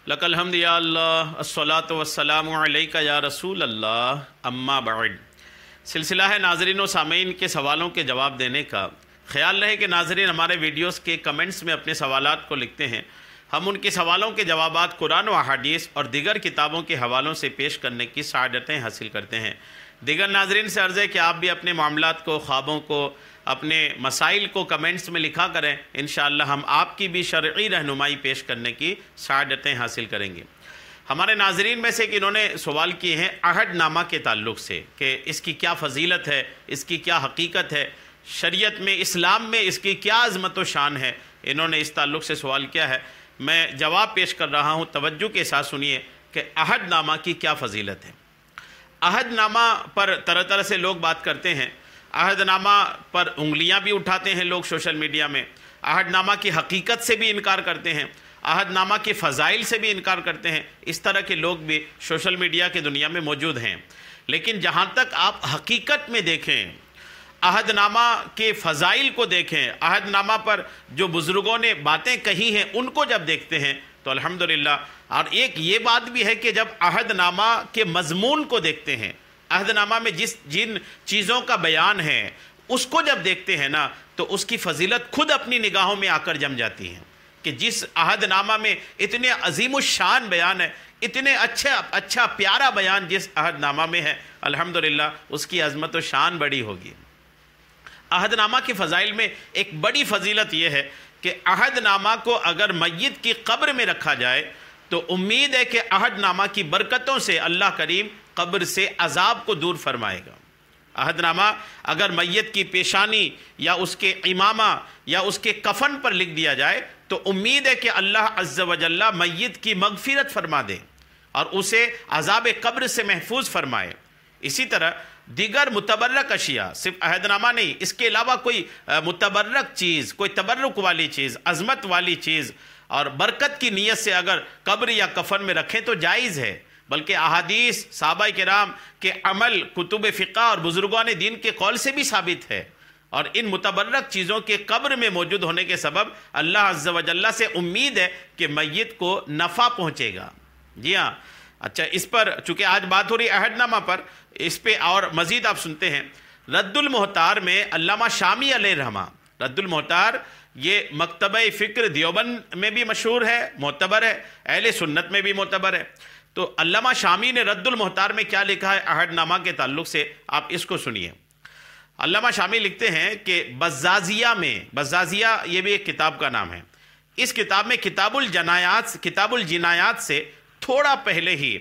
لک الحمد یا اللہ الصلاۃ والسلام علیک یا رسول اللہ اما بعد۔ سلسلہ ہے ناظرین و سامعین کے سوالوں کے جواب دینے کا۔ خیال رہے کہ ناظرین ہمارے ویڈیوز کے کمنٹس میں اپنے سوالات کو لکھتے ہیں، ہم ان کے سوالوں کے جوابات قرآن و احادیث اور دیگر کتابوں کے حوالوں سے پیش کرنے کی سعادتیں حاصل کرتے ہیں۔ دیگر ناظرین سے عرض ہے کہ آپ بھی اپنے معاملات کو، خوابوں کو، اپنے مسائل کو کمنٹس میں لکھا کریں، انشاءاللہ ہم آپ کی بھی شرعی رہنمائی پیش کرنے کی سعادتیں حاصل کریں گے۔ ہمارے ناظرین میں سے کہ انہوں نے سوال کیے ہیں عہد نامہ کے تعلق سے کہ اس کی کیا فضیلت ہے، اس کی کیا حقیقت ہے، شریعت میں، اسلام میں اس کی کیا عظمت و شان ہے، انہوں نے اس تعلق سے سوال کیا ہے۔ میں جواب پیش کر رہا ہوں، توجہ کے ساتھ سنیے کہ عہد نامہ کی کیا فضیلت ہے۔ عہد نامہ پر طرح طرح سے لوگ بات کرتے ہیں، عہد نامہ پر انگلیاں بھی اٹھاتے ہیں لوگ سوشل میڈیا میں، عہد نامہ کی حقیقت سے بھی انکار کرتے ہیں، عہد نامہ کے فضائل سے بھی انکار کرتے ہیں۔ اس طرح کے لوگ بھی سوشل میڈیا کی دنیا میں موجود ہیں، لیکن جہاں تک آپ حقیقت میں دیکھیں، عہد نامہ کے فضائل کو دیکھیں، عہد نامہ پر جو بزرگوں نے باتیں کہی ہیں ان کو جب دیکھتے ہیں تو الحمدللہ۔ اور ایک یہ بات بھی ہے کہ جب عہد نامہ کے مضمون کو دیکھتے ہیں، عہد نامہ میں جن چیزوں کا بیان ہے اس کو جب دیکھتے ہیں نا تو اس کی فضیلت خود اپنی نگاہوں میں آ کر جم جاتی ہے کہ جس عہد نامہ میں اتنے عظیم الشان بیان ہے، اتنے اچھا پیارا بیان جس عہد نامہ میں ہے، الحمدللہ اس کی عظمت و شان بڑی ہوگی۔ عہد نامہ کے فضائل میں ایک بڑی فضیلت یہ ہے کہ عہد نامہ کو اگر میت کی قبر میں رکھا جائے تو امید ہے کہ عہد نامہ کی برکتوں سے اللہ کریم قبر سے عذاب کو دور فرمائے گا۔ عہد نامہ اگر میت کی پیشانی یا اس کے امامہ یا اس کے کفن پر لکھ دیا جائے تو امید ہے کہ اللہ عز و جل میت کی مغفرت فرما دے اور اسے عذاب قبر سے محفوظ فرمائے۔ اسی طرح دیگر متبرک اشیاء، صرف عہد نامہ نہیں، اس کے علاوہ کوئی متبرک چیز، کوئی تبرک والی چیز، عظمت والی چیز اور برکت کی نیت سے اگر قبر یا کفن میں رکھیں تو جائز ہے، بلکہ احادیث، صحابہ کرام کے عمل، کتب فقہ اور بزرگان دین کے قول سے بھی ثابت ہے، اور ان متبرک چیزوں کے قبر میں موجود ہونے کے سبب اللہ عز و جل سے امید ہے کہ میت کو نفع پہنچے گا۔ جی ہاں، اچھا، اس پر چونکہ آج بات ہو رہی عہد نامہ پر، اس پہ اور مزید آپ سنتے ہیں۔ رد المحتار میں علامہ شامی علیہ رحمہ، رد المحتار یہ مکتبہ فکر دیوبند میں بھی مشہور ہے، معتبر ہے، اہل سنت میں بھی معتبر ہے۔ تو علامہ شامی نے رد المحتار میں کیا لکھا ہے عہد نامہ کے تعلق سے، آپ اس کو سنیے۔ علامہ شامی لکھتے ہیں کہ بزازیہ میں، بزازیہ یہ بھی ایک کتاب کا نام ہے، اس کتاب میں کتاب الجنایات سے تھوڑا پہلے ہی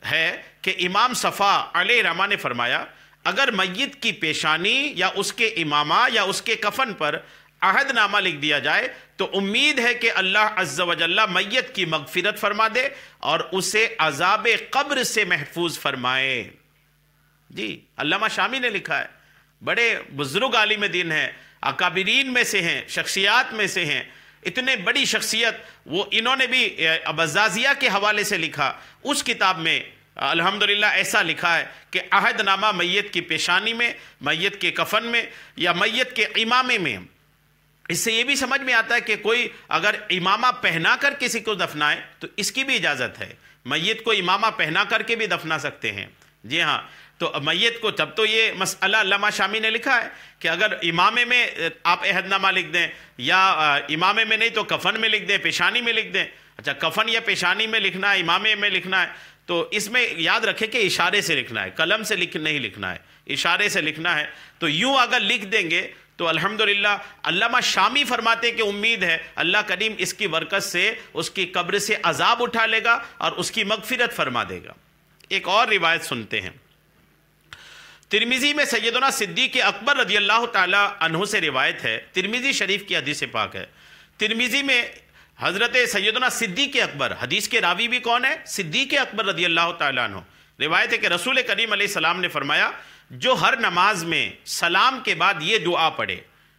ہے کہ امام صفا علیہ رحمہ نے فرمایا اگر میت کی پیشانی یا اس کے امامہ یا اس کے کفن پر عہد نامہ لکھ دیا جائے تو امید ہے کہ اللہ عز و جل میت کی مغفرت فرما دے اور اسے عذاب قبر سے محفوظ فرمائے۔ جی، علامہ شامی نے لکھا ہے، بڑے بزرگ عالم دین ہیں، اکابرین میں سے ہیں، شخصیات میں سے ہیں، اتنے بڑی شخصیت، وہ انہوں نے بھی بزازیہ کے حوالے سے لکھا۔ اس کتاب میں الحمدللہ ایسا لکھا ہے کہ عہد نامہ میت کی پیشانی میں، میت کے کفن میں یا میت کے امامے میں، اس سے یہ بھی سمجھ میں آتا ہے کہ کوئی اگر امامہ پہنا کر کسی کو دفنائے تو اس کی بھی اجازت ہے، میت کو امامہ پہنا کر کے بھی دفنا سکتے ہیں۔ جی ہاں، تو میت کو تب تو یہ مسئلہ علامہ شامی نے لکھا ہے کہ اگر امامے میں آپ عہد نامہ لکھ دیں یا امامے میں نہیں تو کفن میں لکھ دیں، پیشانی میں لکھ دیں۔ اچھا، کفن یا پیشانی میں لکھنا ہے، امامے میں لکھنا ہے تو اس میں یاد رکھیں کہ اشارے سے لکھنا ہے، قلم سے نہیں لکھنا ہے، اشارے سے لکھنا ہے۔ تو یوں اگر لکھ دیں گے تو الحمدللہ علامہ شامی فرماتے کہ امید ہے اللہ کریم اس کی برکت سے اس کی قبر سے عذاب اٹھا لے گا اور اس کی مغفرت فرما دے گا۔ ایک اور روایت سنتے ہیں، ترمذی میں سیدنا صدیق اکبر رضی اللہ تعالی عنہ سے روایت ہے، ترمذی شریف کی حدیث پاک ہے۔ ترمذی میں حضرت سیدنا صدیق اکبر، حدیث کے راوی بھی کون ہے؟ صدیق اکبر رضی اللہ تعالی عنہ، روایت ہے کہ رسول کریم علیہ السلام نے فرمایا جو ہر نماز میں سلام کے بعد یہ دعا پڑھے،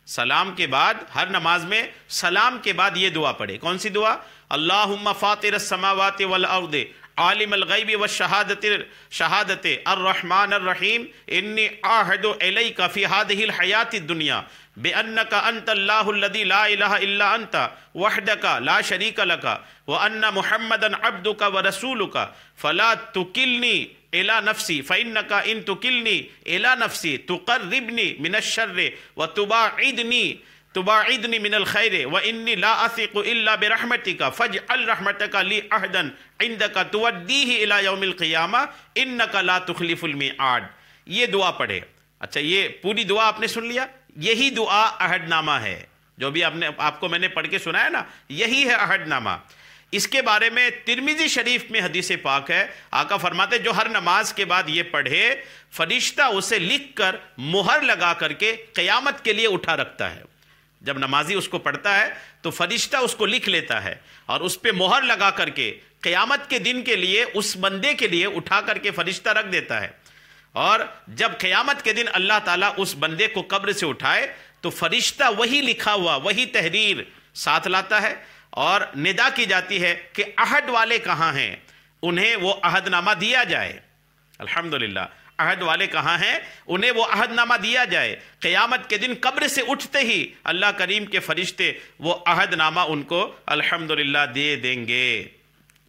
سلام کے بعد، ہر نماز میں سلام کے بعد یہ دعا پڑھے، کون سی دعا؟ اللہم فاطر السماوات والارض عالم الغیب والشہادت الرحمن الرحیم انی اعہد الیک فی ہذہ الحیات الدنیا بِأَنَّكَ أَنْتَ اللَّهُ الَّذِي لَا إِلَهَ إِلَّا أَنْتَ وَحْدَكَ لَا شَرِيكَ لَكَ وَأَنَّ مُحَمَّدًا عَبْدُكَ وَرَسُولُكَ فَلَا تُكِلْنِي إِلَى نَفْسِي فَإِنَّكَ إِن تُكِلْنِي إِلَى نَفْسِي تُقَرِّبْنِي مِنَ الشَّرِّ تباعدنی من الخیر وانی لا اثق الا برحمتک فاجعل رحمتک لی عہدا عندک تودیہ الی یوم القیامہ انک لا تخلف المیعاد. یہ دعا پڑھے. اچھا یہ پوری دعا آپ نے سن لیا. یہی دعا عہد نامہ ہے. جو بھی آپ کو میں نے پڑھ کے سنایا نا, یہی ہے عہد نامہ. اس کے بارے میں ترمذی شریف میں حدیث پاک ہے, آقا فرماتے جو ہر نماز کے بعد یہ پڑھے فرشتہ اسے لکھ کر مہر لگا کر کے قیامت کے لیے اٹھا رکھتا ہے. جب نمازی اس کو پڑھتا ہے تو فرشتہ اس کو لکھ لیتا ہے اور اس پہ مہر لگا کر کے قیامت کے دن کے لیے اس بندے کے لیے اٹھا کر کے فرشتہ رکھ دیتا ہے. اور جب قیامت کے دن اللہ تعالیٰ اس بندے کو قبر سے اٹھائے تو فرشتہ وہی لکھا ہوا وہی تحریر ساتھ لاتا ہے اور ندا کی جاتی ہے کہ عہد والے کہاں ہیں, انہیں وہ عہد نامہ دیا جائے. الحمدللہ, عہد والے کہاں ہیں, انہیں وہ عہد نامہ دیا جائے. قیامت کے دن قبر سے اٹھتے ہی اللہ کریم کے فرشتے وہ عہد نامہ ان کو الحمدللہ دے دیں گے.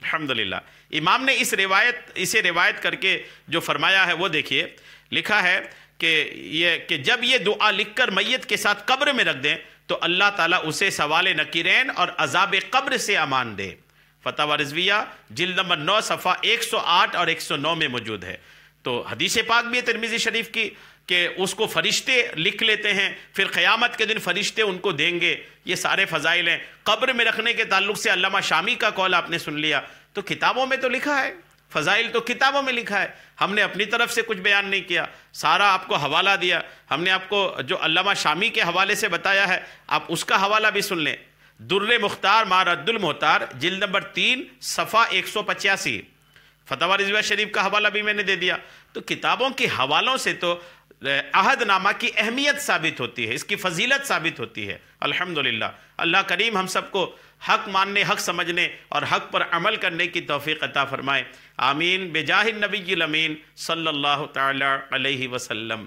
الحمدللہ. امام نے اسے روایت کر کے جو فرمایا ہے وہ دیکھیے, لکھا ہے کہ جب یہ دعا لکھ کر میت کے ساتھ قبر میں رکھ دیں تو اللہ تعالیٰ اسے سوال نکیرین اور عذاب قبر سے امان دے. فتاوی رضویہ جلد نمبر 9 صفحہ 108 اور 109 میں موجود ہے. تو حدیث پاک بھی ہے ترمذی شریف کی کہ اس کو فرشتے لکھ لیتے ہیں, پھر قیامت کے دن فرشتے ان کو دیں گے. یہ سارے فضائل ہیں. قبر میں رکھنے کے تعلق سے علامہ شامی کا قول آپ نے سن لیا. تو کتابوں میں تو لکھا ہے, فضائل تو کتابوں میں لکھا ہے. ہم نے اپنی طرف سے کچھ بیان نہیں کیا, سارا آپ کو حوالہ دیا. ہم نے آپ کو جو علامہ شامی کے حوالے سے بتایا ہے آپ اس کا حوالہ بھی سن لیں. در مختار ما رد المحتار جلد نمبر 3 صفحہ 185. فتاوی رضویہ شریف کا حوالہ بھی میں نے دے دیا. تو کتابوں کے حوالوں سے تو عہد نامہ کی اہمیت ثابت ہوتی ہے, اس کی فضیلت ثابت ہوتی ہے. الحمدللہ. اللہ کریم ہم سب کو حق ماننے, حق سمجھنے اور حق پر عمل کرنے کی توفیق عطا فرمائے. آمین. بجاہ النبی الامین صلی اللہ تعالی علیہ وسلم.